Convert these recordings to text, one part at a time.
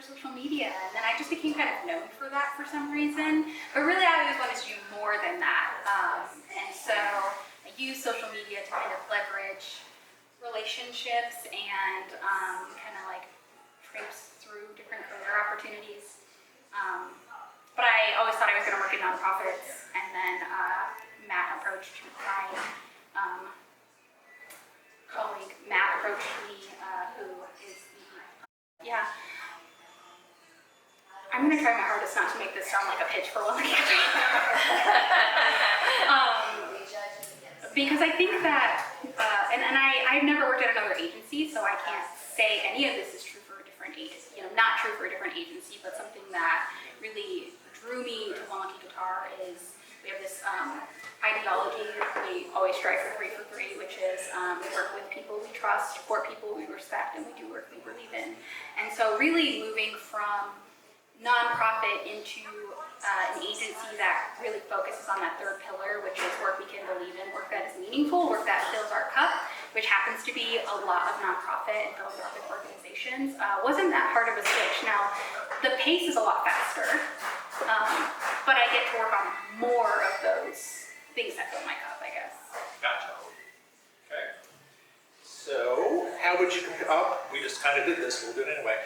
social media, and then I just became kind of known for that for some reason. But really, I always wanted to do more than that, and so I use social media to kind of leverage relationships and kind of like traipse through different career opportunities. But I always thought I was going to work in nonprofits, and then Matt approached my colleague. Matt approached me, who is the I'm going to try my hardest not to make this sound like a pitch for Lobacz. Because I think that, I've never worked at another agency, so I can't say any of this is true for a different agency, not true for a different agency, but something that really drew me to Wonky Guitar is we have this ideology. We always strive for 3 for 3, which is we work with people we trust, support people we respect, and we do work we believe in. And so really moving from nonprofit into an agency that really focuses on that third pillar, which is work we can believe in, work that is meaningful, work that fills our cup, which happens to be a lot of nonprofit and philanthropic organizations, wasn't that hard of a switch. Now, the pace is a lot faster, but I get to work on more of those things that fill my cup, I guess. Gotcha. Okay. So, how would you compare, we just kind of did this, we'll do it anyway.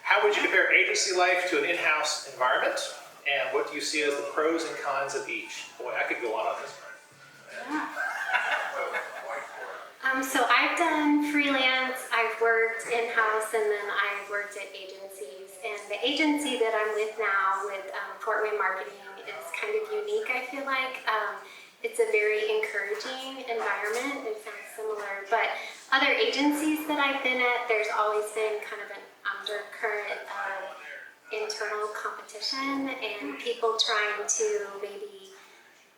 How would you compare agency life to an in-house environment? And what do you see as the pros and cons of each? Boy, I could go on this one. Yeah. So I've done freelance, I've worked in-house, and then I've worked at agencies. And the agency that I'm with now with Fort Wayne Marketing is kind of unique, I feel like. It's a very encouraging environment. It sounds similar, but other agencies that I've been at, there's always been kind of an undercurrent of internal competition and people trying to maybe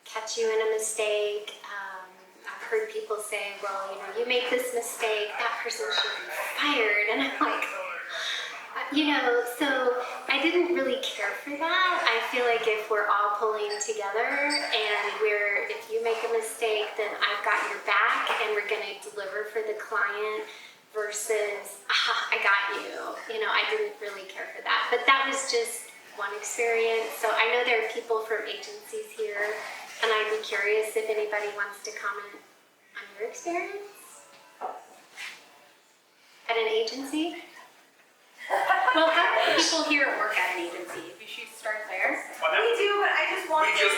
catch you in a mistake. I've heard people say, well, you make this mistake, that person should be fired. And I'm like, so I didn't really care for that. I feel like if we're all pulling together and if you make a mistake, then I've got your back and we're going to deliver for the client versus, I got you. I didn't really care for that. But that was just one experience. So I know there are people from agencies here, and I'd be curious if anybody wants to comment on your experience at an agency. Well, how many people here work at an agency? If you should start there. We do, but I just want to We're just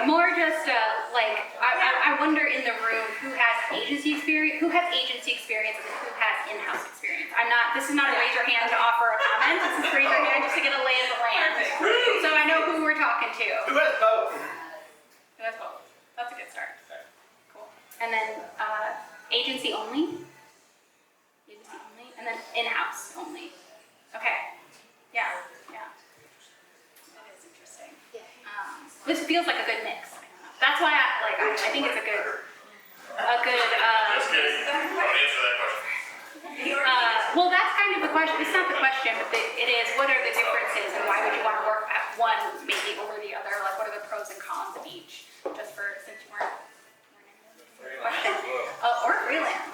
more just I wonder in the room who has agency experience and who has in-house experience. This is not a raise your hand to offer a comment. This is raise your hand just to get a lay of the land. So I know who we're talking to. Who has both? Who has both? That's a good start. Cool. And then agency only? Agency only? And then in-house only. Okay. Yeah. That is interesting. This feels like a good mix. That's why I think it's a good. Just kidding. Don't answer that question. Well, that's kind of the question. It's not the question, but it is. What are the differences, and why would you want to work at one maybe over the other? Like, what are the pros and cons of each? Just since you weren't in the question. Or freelance.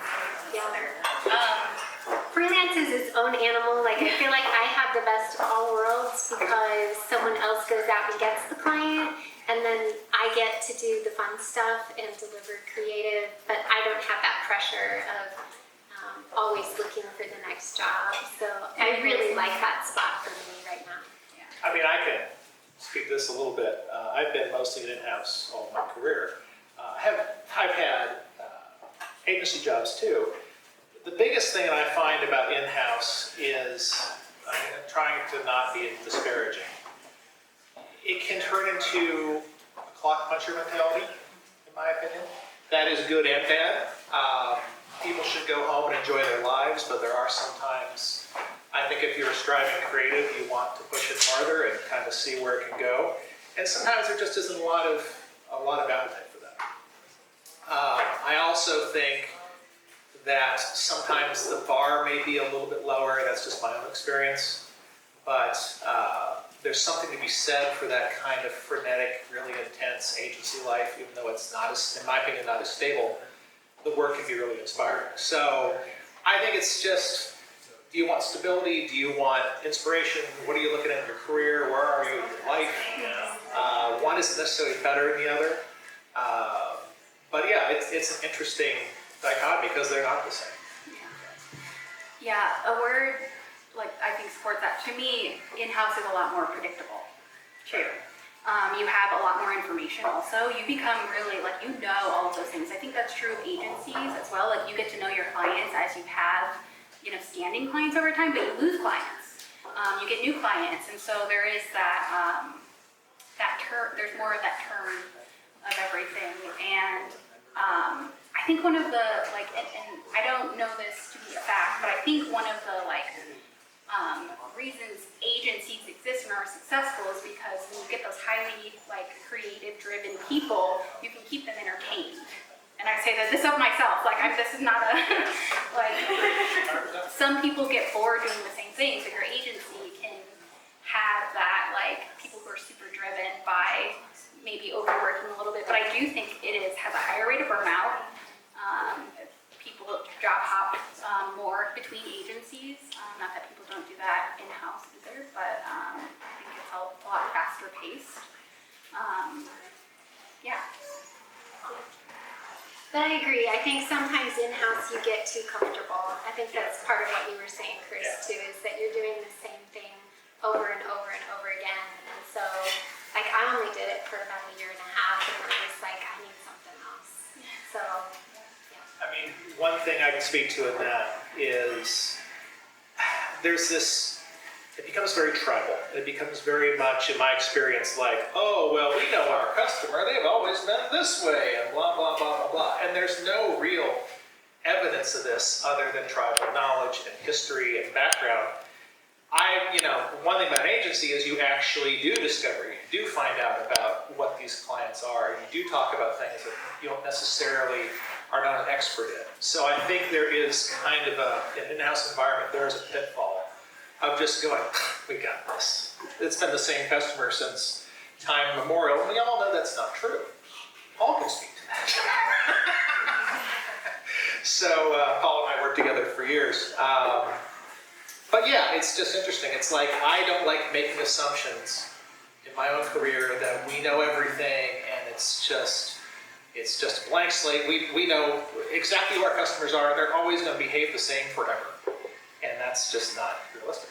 Freelance is its own animal. Like, I feel like I have the best of all worlds because someone else goes out and gets the client, and then I get to do the fun stuff and deliver creative, but I don't have that pressure of always looking for the next job. So I really like that spot for me right now. I mean, I can speak to this a little bit. I've been mostly in-house all my career. I've had agency jobs too. The biggest thing that I find about in-house is trying to not be disparaging. It can turn into a clock puncher mentality, in my opinion. That is good and bad. People should go home and enjoy their lives, but there are sometimes, I think if you're striving creative, you want to push it farther and kind of see where it can go. And sometimes there just isn't a lot of appetite for that. I also think that sometimes the bar may be a little bit lower. That's just my own experience. But there's something to be said for that kind of frenetic, really intense agency life, even though it's not, in my opinion, not as stable. the work can be really inspiring. So I think it's just, do you want stability? Do you want inspiration? What are you looking at in your career? Where are you in your life? One isn't necessarily better than the other. But yeah, it's an interesting dichotomy because they're not the same. Yeah, a word like I think supports that. To me, in-house is a lot more predictable too. You have a lot more information also. You become really, like, you know all of those things. I think that's true of agencies as well. Like, you get to know your clients as you have, you know, standing clients over time, but you lose clients. You get new clients, and so there is that, there's more of that turn of everything. And I think one of the, like, and I don't know this to be a fact, but I think one of the, like, reasons agencies exist and are successful is because when you get those highly, like, creative driven people, you can keep them entertained. And I say that this of myself, like, this is not a, like, some people get bored doing the same things, but your agency can have that, like, people who are super driven by maybe overworking a little bit, but I do think has a higher rate of burnout. People job hop more between agencies. Not that people don't do that in-house either, but I think it's a lot faster paced. Yeah. But I agree. I think sometimes in-house you get too comfortable. I think that's part of what you were saying, Chris, too, is that you're doing the same thing over and over and over again. And so, like, I only did it for about a year and a half, and it was like, I need something else. So, I mean, one thing I can speak to in that is there's this, it becomes very tribal. It becomes very much, in my experience, like, oh, well, we know our customer, they've always been this way, and blah, blah, blah, blah, blah. And there's no real evidence of this other than tribal knowledge and history and background. One thing about an agency is you actually do discover, you do find out about what these clients are, and you do talk about things that you don't necessarily are not an expert in. So I think there is kind of an in-house environment, there is a pitfall of just going, we got this. It's been the same customer since time immemorial, and we all know that's not true. Paul can speak to that. So Paul and I worked together for years. But yeah, it's just interesting. It's like, I don't like making assumptions in my own career that we know everything, and it's just a blank slate. We know exactly who our customers are. They're always going to behave the same forever. And that's just not realistic.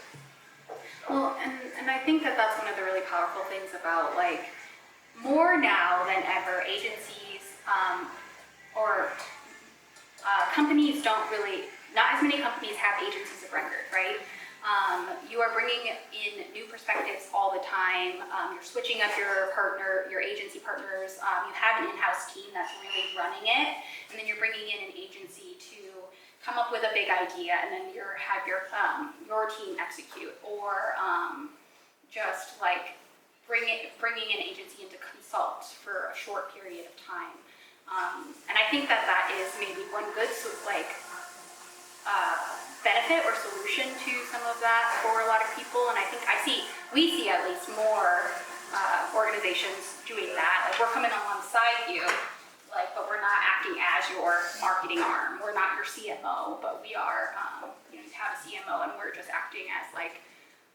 Well, and I think that that's one of the really powerful things about, like, more now than ever, agencies or companies don't really, not as many companies have agencies of record, right? You are bringing in new perspectives all the time. You're switching up your agency partners. You have an in-house team that's really running it, and then you're bringing in an agency to come up with a big idea, and then have your team execute, or just like bringing an agency in to consult for a short period of time. And I think that is maybe one good benefit or solution to some of that for a lot of people. And I think we see at least more organizations doing that. Like, we're coming alongside you, like, but we're not acting as your marketing arm. We're not your CMO, but we are, you have a CMO, and we're just acting as, like,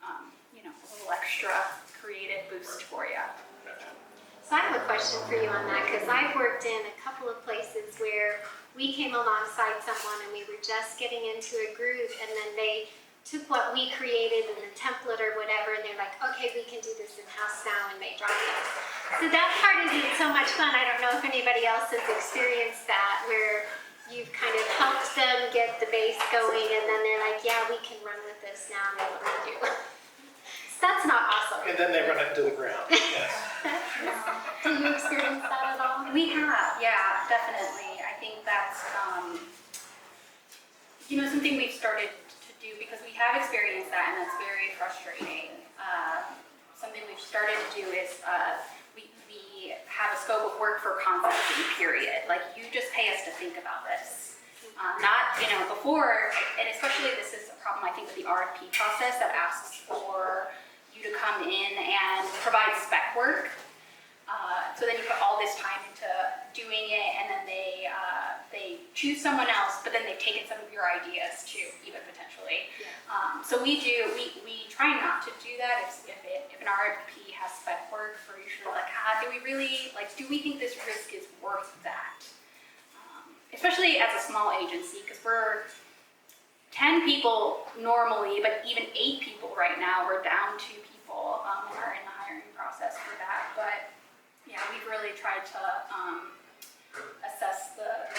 a little extra creative boost for you. So I have a question for you on that, because I've worked in a couple of places where we came alongside someone and we were just getting into a groove, and then they took what we created in the template or whatever, and they're like, okay, we can do this in-house now, and they dropped us. So that part isn't so much fun. I don't know if anybody else has experienced that, where you've kind of helped them get the base going, and then they're like, yeah, we can run with this now, and what do we do? So that's not awesome. And then they run it into the ground. Yes. Did you experience that at all? We have, yeah, definitely. I think that's, something we've started to do, because we have experienced that, and that's very frustrating. Something we've started to do is we have a scope of work for concepting, period. Like, you just pay us to think about this. Not, before, and especially this is a problem, I think, with the RFP process that asks for you to come in and provide spec work. So then you put all this time into doing it, and then they choose someone else, but then they've taken some of your ideas too, even potentially. So we try not to do that if an RFP has spec work for usually like, do we think this risk is worth that? Especially as a small agency, because we're 10 people normally, but even 8 people right now. We're down 2 people and are in the hiring process for that. But yeah, we've really tried to assess the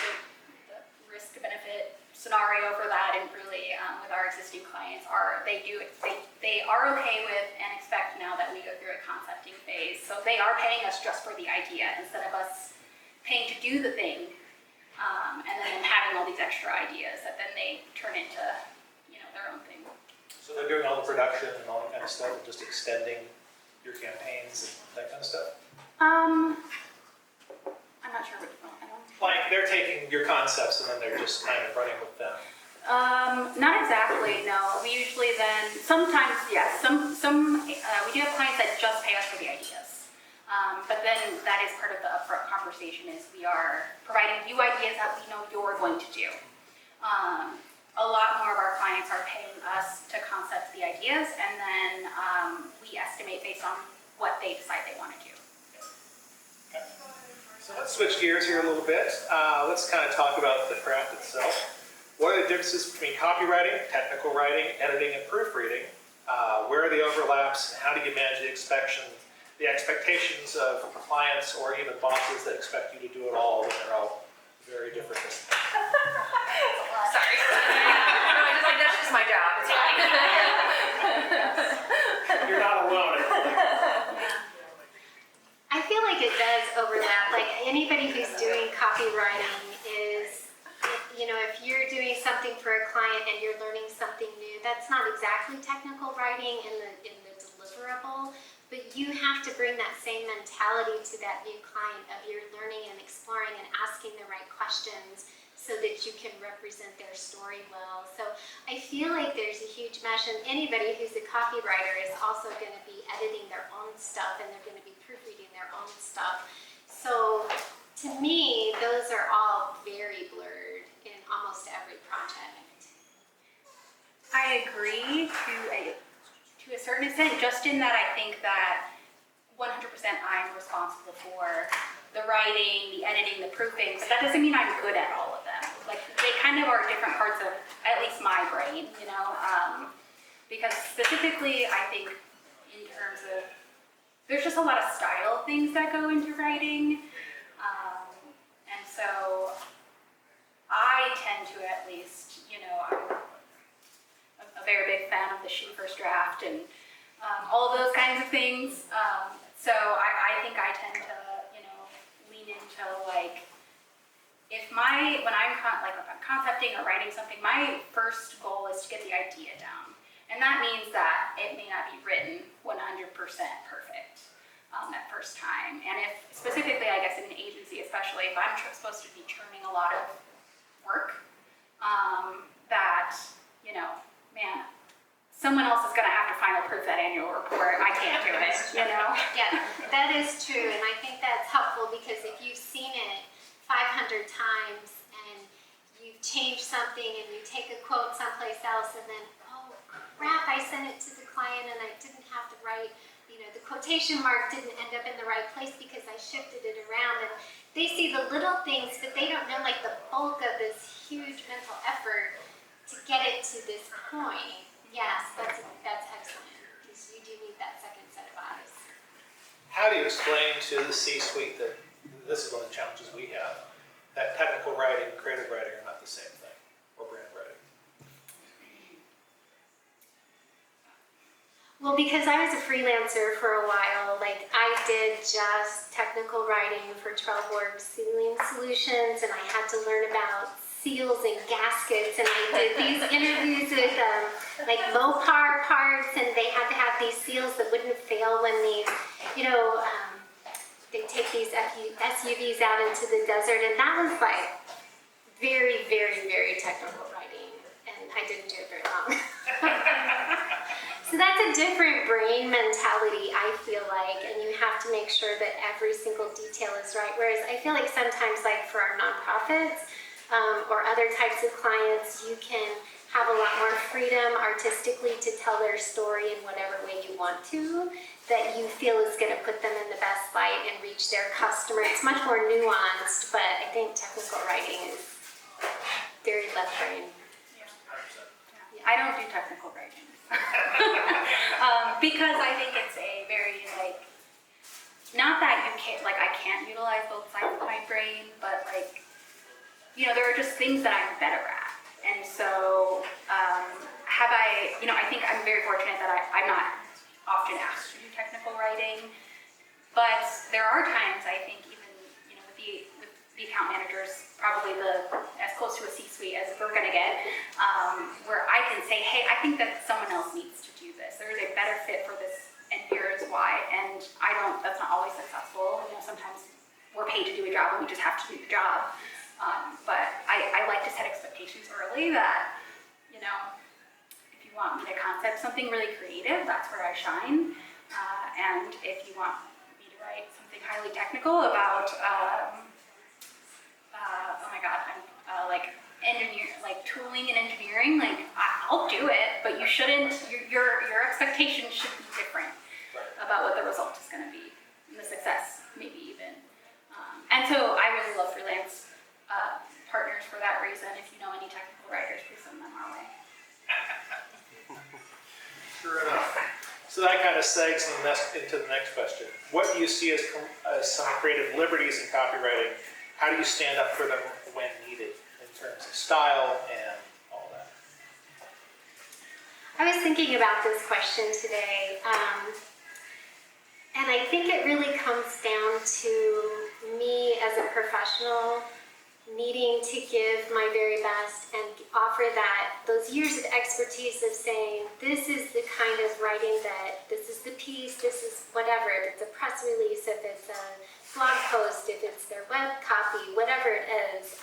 risk-benefit scenario for that, and really with our existing clients, they are okay with and expect now that we go through a concepting phase. So they are paying us just for the idea instead of us paying to do the thing, and then having all these extra ideas that then they turn into their own thing. So they're doing all the production and all that kind of stuff, and just extending your campaigns and that kind of stuff? I'm not sure what I don't. Like they're taking your concepts and then they're just kind of running with them. Not exactly, no. We usually then, sometimes, yes, we do have clients that just pay us for the ideas. But then that is part of the upfront conversation, is we are providing you ideas that we know you're going to do. A lot more of our clients are paying us to concept the ideas, and then we estimate based on what they decide they want to do. Okay. So let's switch gears here a little bit. Let's kind of talk about the craft itself. What are the differences between copywriting, technical writing, editing, and proofreading? Where are the overlaps, and how do you manage the expectations of clients or even bosses that expect you to do it all when they're all very different? Sorry. No, that's just my job. It's fine. You're not alone. I feel like it does overlap. Like anybody who's doing copywriting is, if you're doing something for a client and you're learning something new, that's not exactly technical writing in the deliverable, but you have to bring that same mentality to that new client of you're learning and exploring and asking the right questions so that you can represent their story well. So I feel like there's a huge mesh, and anybody who's a copywriter is also going to be editing their own stuff, and they're going to be proofreading their own stuff. So to me, those are all very blurred in almost every project. I agree to a certain extent, just in that I think that 100% I'm responsible for the writing, the editing, the proofing, but that doesn't mean I'm good at all of them. Like, they kind of are different parts of at least my brain, because specifically I think in terms of, there's just a lot of style things that go into writing, and so I tend to at least, I'm a very big fan of the shoot first draft and all of those kinds of things. So I think I tend to, lean into like, when I'm concepting or writing something, my first goal is to get the idea down. And that means that it may not be written 100% perfect that first time. And if specifically, I guess in an agency especially, if I'm supposed to be churning a lot of work, that, someone else is going to have to final proof that annual report. I can't do it, Yeah, that is true, and I think that's helpful because if you've seen it 500 times and you've changed something and you take a quote someplace else and then, oh crap, I sent it to the client and I didn't have to write, the quotation mark didn't end up in the right place because I shifted it around, and they see the little things, but they don't know like the bulk of this huge mental effort to get it to this point. Yes, that's excellent, because you do need that second set of eyes. How do you explain to the C-suite that this is one of the challenges we have, that technical writing and creative writing are not the same thing, or brand writing? Well, because I was a freelancer for a while, like I did just technical writing for 12 Orb Sealing Solutions, and I had to learn about seals and gaskets, and I did these interviews with like Mopar parts, and they had to have these seals that wouldn't fail when these, they take these SUVs out into the desert, and that was like very, very, very technical writing, and I didn't do it very long. So that's a different brain mentality, I feel like, and you have to make sure that every single detail is right, whereas I feel like sometimes, like for our nonprofits, or other types of clients, you can have a lot more freedom artistically to tell their story in whatever way you want to, that you feel is going to put them in the best light and reach their customer. It's much more nuanced, but I think technical writing is very left brain. I don't do technical writing. Because I think it's a very, like, not that you can't, like, I can't utilize both sides of my brain, but, like, you know, there are just things that I'm better at. And so, I think I'm very fortunate that I'm not often asked to do technical writing, but there are times, I think, even, you know, with the account managers, probably as close to a C-suite as we're gonna get, where I can say, hey, I think that someone else needs to do this. There is a better fit for this, and here is why. And that's not always successful. You know, sometimes we're paid to do a job and we just have to do the job. But I like to set expectations early that, you know, if you want me to concept something really creative, that's where I shine. And if you want me to write something highly technical about, oh my God, like tooling and engineering, like I'll do it, but you shouldn't, your expectations should be different about what the result is gonna be, and the success maybe even. And so I really love freelance partners for that reason. If you know any technical writers, please send them our way. Sure enough. So that kind of segs into the next question. What do you see as some creative liberties in copywriting? How do you stand up for them when needed in terms of style and all that? I was thinking about this question today, and I think it really comes down to me as a professional needing to give my very best and offer those years of expertise of saying, this is the kind of writing that, this is the piece, this is whatever, if it's a press release, if it's a blog post, if it's their web copy, whatever it is,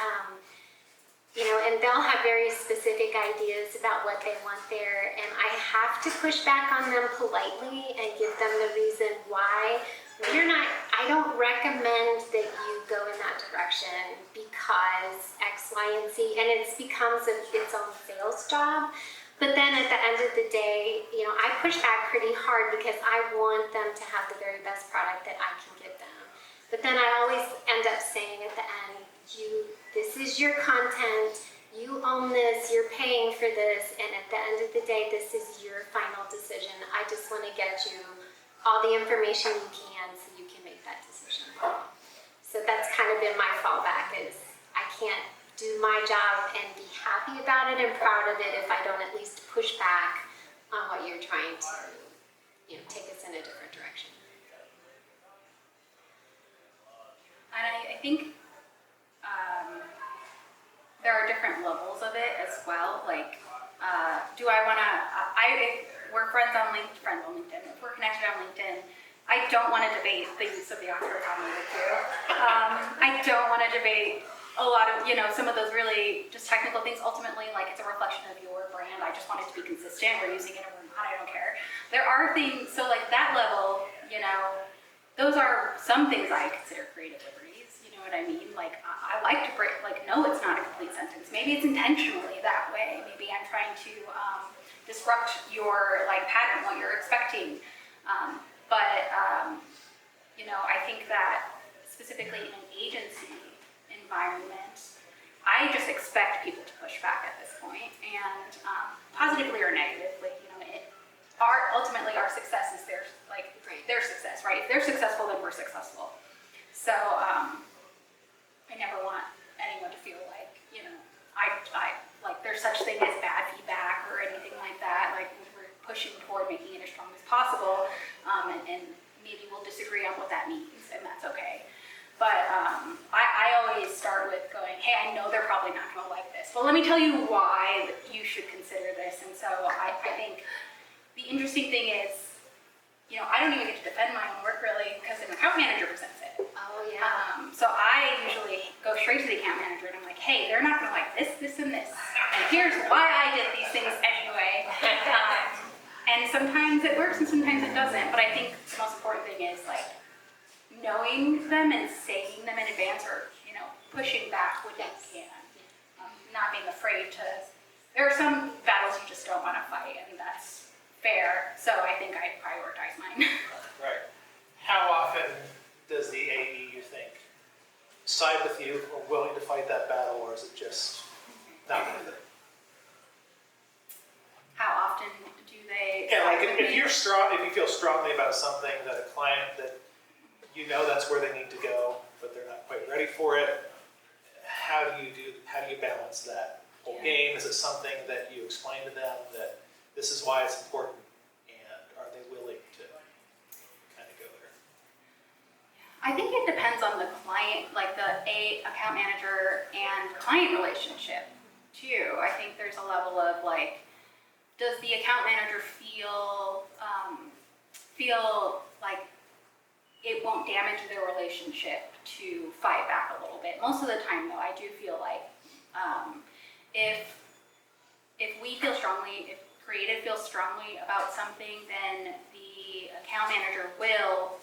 and they'll have very specific ideas about what they want there, and I have to push back on them politely and give them the reason why. I don't recommend that you go in that direction because X, Y, and Z, and it becomes its own sales job. But then at the end of the day, I push back pretty hard because I want them to have the very best product that I can give them. But then I always end up saying at the end, this is your content, you own this, you're paying for this, and at the end of the day, this is your final decision. I just want to get you all the information you can so you can make that decision. So that's kind of been my fallback, is I can't do my job and be happy about it and proud of it if I don't at least push back on what you're trying to, take us in a different direction. And I think there are different levels of it as well. Like, do I want to, we're friends on LinkedIn. If we're connected on LinkedIn, I don't want to debate the use of the author economy with you. I don't want to debate a lot of, some of those really just technical things. Ultimately, like, it's a reflection of your brand. I just want it to be consistent. We're using it or we're not, I don't care. There are things, so like that level, those are some things I consider creative liberties. You know what I mean? Like, I like to break, like, no, it's not a complete sentence. Maybe it's intentionally that way. Maybe I'm trying to disrupt your, like, pattern, what you're expecting. I think that specifically in an agency environment, I just expect people to push back at this point, and positively or negatively, ultimately our success is their success, right? If they're successful, then we're successful. So I never want anyone to feel like, there's such thing as bad feedback or anything like that. Like, we're pushing toward making it as strong as possible, and maybe we'll disagree on what that means, and that's okay. But I always start with going, hey, I know they're probably not going to like this, but let me tell you why you should consider this. And so I think the interesting thing is, I don't even get to defend my own work really, because an account manager presents it. Oh, yeah. So I usually go straight to the account manager and I'm like, hey, they're not going to like this, this, and this. And here's why I did these things anyway. And sometimes it works and sometimes it doesn't. But I think the most important thing is, like, knowing them and saying them in advance, or, pushing back when you can. not being afraid to, there are some battles you just don't want to fight, and that's fair, so I think I prioritize mine. Right. How often does the AE, you think, side with you or willing to fight that battle, or is it just not worth it? How often do they? Yeah, like if you're strong, if you feel strongly about something that a client that you know that's where they need to go, but they're not quite ready for it, how do you balance that whole game? Is it something that you explain to them that this is why it's important, and are they willing to kind of go there? I think it depends on the client, like the account manager and client relationship too. I think there's a level of like, does the account manager feel like it won't damage their relationship to fight back a little bit? Most of the time though, I do feel like if we feel strongly, if creative feels strongly about something, then the account manager will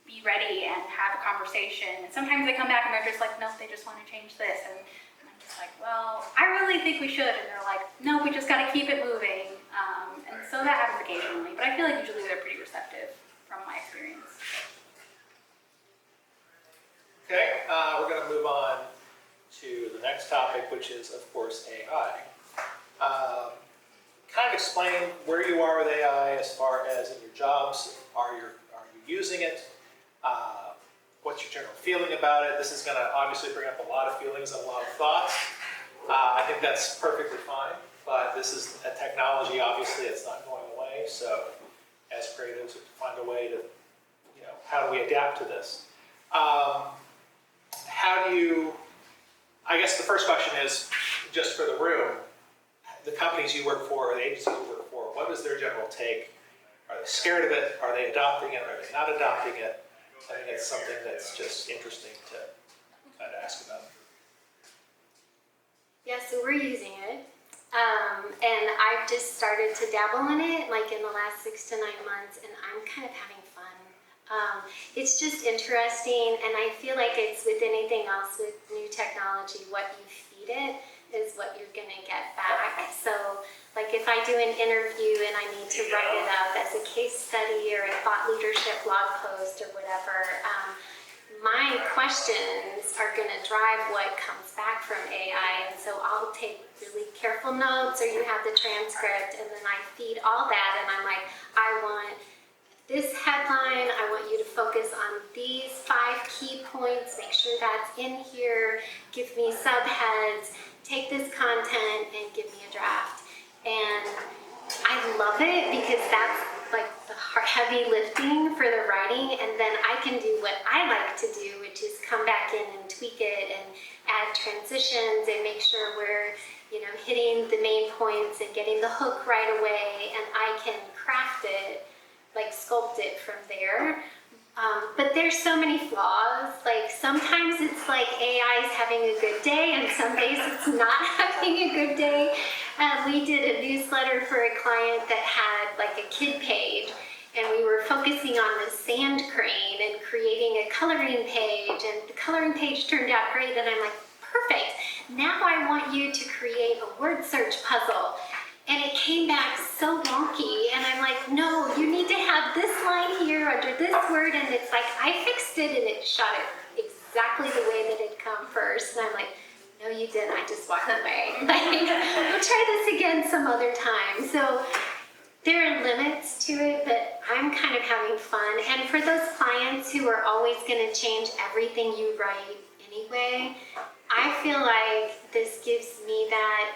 be ready and have a conversation. And sometimes they come back and they're just like, no, they just want to change this. And I'm just like, well, I really think we should. And they're like, no, we just got to keep it moving. And so that happens occasionally, but I feel like usually they're pretty receptive from my experience. Okay, we're going to move on to the next topic, which is, of course, AI. Kind of explain where you are with AI as far as in your jobs. Are you using it? What's your general feeling about it? This is going to obviously bring up a lot of feelings and a lot of thoughts. I think that's perfectly fine, but this is a technology, obviously, it's not going away. So as creatives, we have to find a way to, how do we adapt to this? How do you, I guess the first question is, just for the room, the companies you work for or the agencies you work for, what is their general take? Are they scared of it? Are they adopting it? Are they not adopting it? I think it's something that's just interesting to kind of ask about. Yeah, so we're using it. And I've just started to dabble in it like in the last 6 to 9 months, and I'm kind of having fun. It's just interesting, and I feel like it's with anything else with new technology, what you feed it is what you're going to get back. So like if I do an interview and I need to write it up as a case study or a thought leadership blog post or whatever, my questions are going to drive what comes back from AI. And so I'll take really careful notes, or you have the transcript, and then I feed all that, and I'm like, I want this headline, I want you to focus on these 5 key points, make sure that's in here, give me subheads, take this content and give me a draft. And I love it because that's like the heavy lifting for the writing, and then I can do what I like to do, which is come back in and tweak it and add transitions and make sure we're hitting the main points and getting the hook right away, and I can craft it, like sculpt it from there. But there's so many flaws. Like sometimes it's like AI is having a good day, and some days it's not having a good day. We did a newsletter for a client that had like a kid page, and we were focusing on the sand crane and creating a coloring page, and the coloring page turned out great, and I'm like, perfect. Now I want you to create a word search puzzle. And it came back so wonky, and I'm like, no, you need to have this line here under this word, and it's like, I fixed it, and it shot it exactly the way that it come first, and I'm like, no, you didn't, I just walked away. Like, we'll try this again some other time. So there are limits to it, but I'm kind of having fun. And for those clients who are always gonna change everything you write anyway, I feel like this gives me that,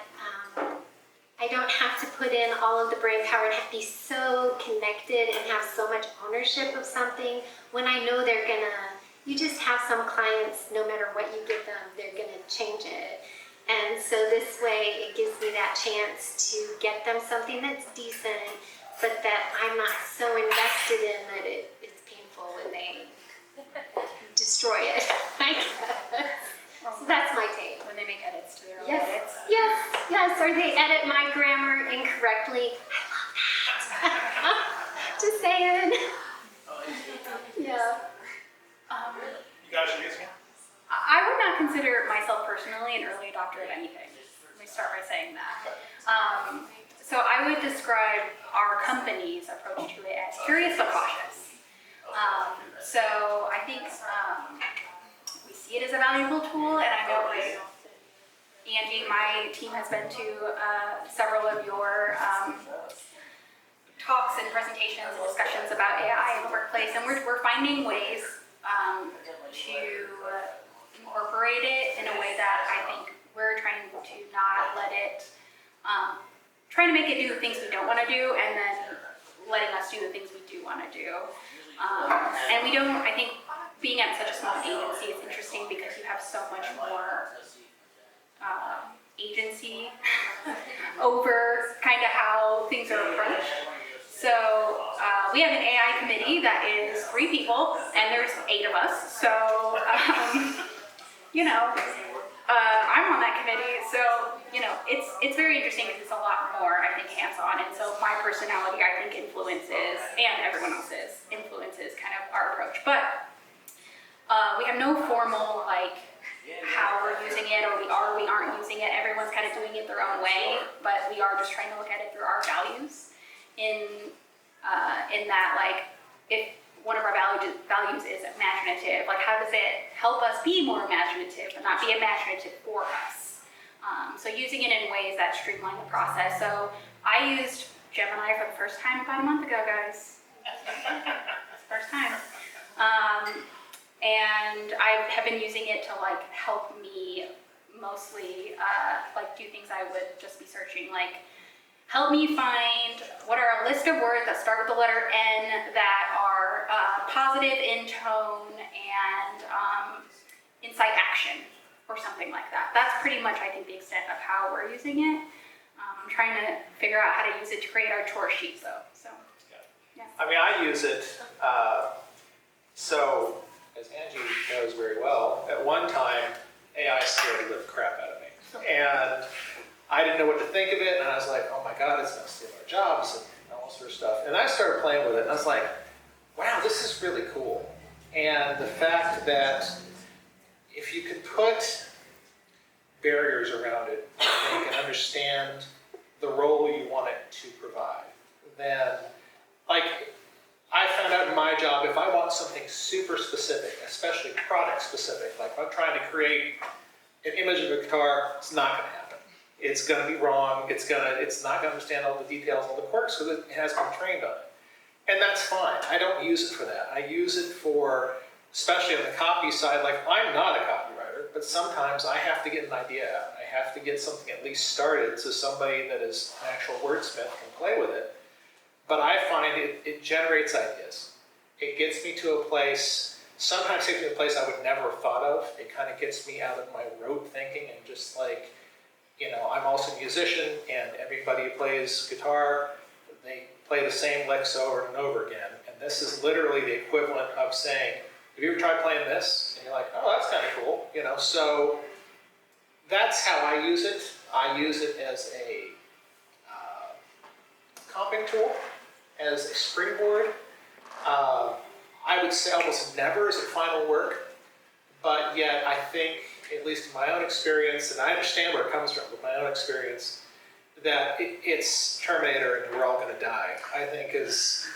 I don't have to put in all of the brain power and be so connected and have so much ownership of something when I know they're gonna, you just have some clients, no matter what you give them, they're gonna change it. And so this way it gives me that chance to get them something that's decent, but that I'm not so invested in that it's painful when they destroy it. I guess. So that's my take. When they make edits to their own Yes, edits. yes, or they edit my grammar incorrectly. I love that. Just saying. Yeah. You guys are using it? I would not consider myself personally an early adopter of anything. start by saying that. So I would describe our company's approach to it as curious but cautious. So I think we see it as a valuable tool, and I know like Angie, my team has been to several of your talks and presentations and discussions about AI in the workplace, and we're finding ways to incorporate it in a way that I think we're trying to not let it, trying to make it do the things we don't want to do, and then letting us do the things we do want to do. And we don't, I think being at such a small agency is interesting because you have so much more agency over kind of how things are approached. So we have an AI committee that is 3 people, and there's 8 of us. So, you know, I'm on that committee, so, you know, it's very interesting because it's a lot more, I think, hands-on. And so my personality, I think, influences, and everyone else's influences kind of our approach. But we have no formal, like, how we're using it, or we aren't using it. Everyone's kind of doing it their own way, but we are just trying to look at it through our values. In that, like, if one of our values is imaginative, like, how does it help us be more imaginative, but not be imaginative for us? So using it in ways that streamline the process. So I used Gemini for the first time about a month ago, guys. First time. And I have been using it to like help me mostly like do things I would just be searching, like help me find what are a list of words that start with the letter N that are positive in tone and incite action or something like that. That's pretty much, I think, the extent of how we're using it. I'm trying to figure out how to use it to create our chore sheets though, so. Yeah. I mean, I use it, so as Angie knows very well, at one time, AI scared the crap out of me. And I didn't know what to think of it, and I was like, oh my God, it's gonna steal our jobs and all sort of stuff. And I started playing with it, and I was like, wow, this is really cool. And the fact that if you could put barriers around it and you can understand the role you want it to provide, then, like, I found out in my job, if I want something super specific, especially product specific, like if I'm trying to create an image of a guitar, it's not going to happen. It's going to be wrong. It's not going to understand all the details, all the quirks, because it hasn't been trained on it. And that's fine. I don't use it for that. I use it for, especially on the copy side, like I'm not a copywriter, but sometimes I have to get an idea out. I have to get something at least started so somebody that is an actual wordsmith can play with it. But I find it generates ideas. It gets me to a place, sometimes takes me to a place I would never have thought of. It kind of gets me out of my rote thinking and just like, you know, I'm also a musician, and everybody who plays guitar, they play the same licks over and over again. And this is literally the equivalent of saying, have you ever tried playing this? And you're like, oh, that's kind of cool, you know. So that's how I use it. I use it as a comping tool, as a springboard. I would say almost never is it final work, but yet I think, at least in my own experience, and I understand where it comes from, but my own experience, that it's Terminator and we're all going to die, I think is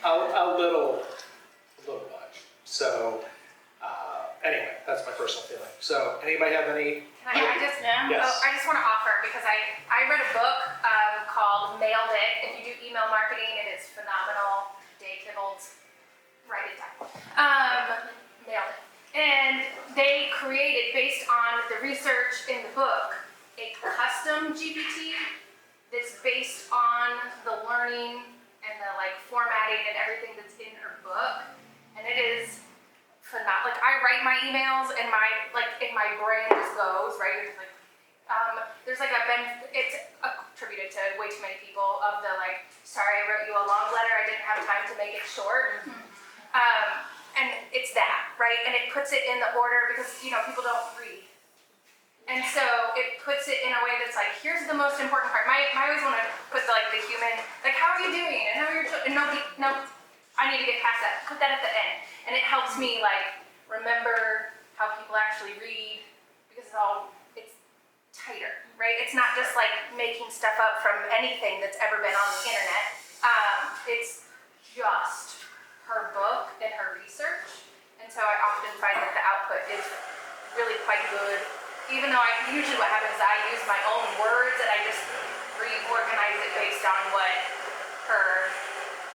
a little much. So anyway, that's my personal feeling. So anybody have any? Can I just, Yes. oh, I just want to offer, because I read a book called Mailed It. If you do email marketing, it is phenomenal. Dave Tibble's, write it down. Mailed It. And they created, based on the research in the book, a custom GPT that's based on the learning and the like formatting and everything that's in her book. And it is phenomenal. Like I write my emails and my brain just goes, right? It's like, there's like it's attributed to way too many people of the like, sorry, I wrote you a long letter, I didn't have time to make it short. And it's that, right? And it puts it in the order because, you know, people don't read. And so it puts it in a way that's like, here's the most important part. I always want to put the human, like, how are you doing? And how are your children? No, I need to get past that. Put that at the end. And it helps me like remember how people actually read because it's tighter, right? It's not just like making stuff up from anything that's ever been on the internet. It's just her book and her research. And so I often find that the output is really quite good. Even though usually what happens is I use my own words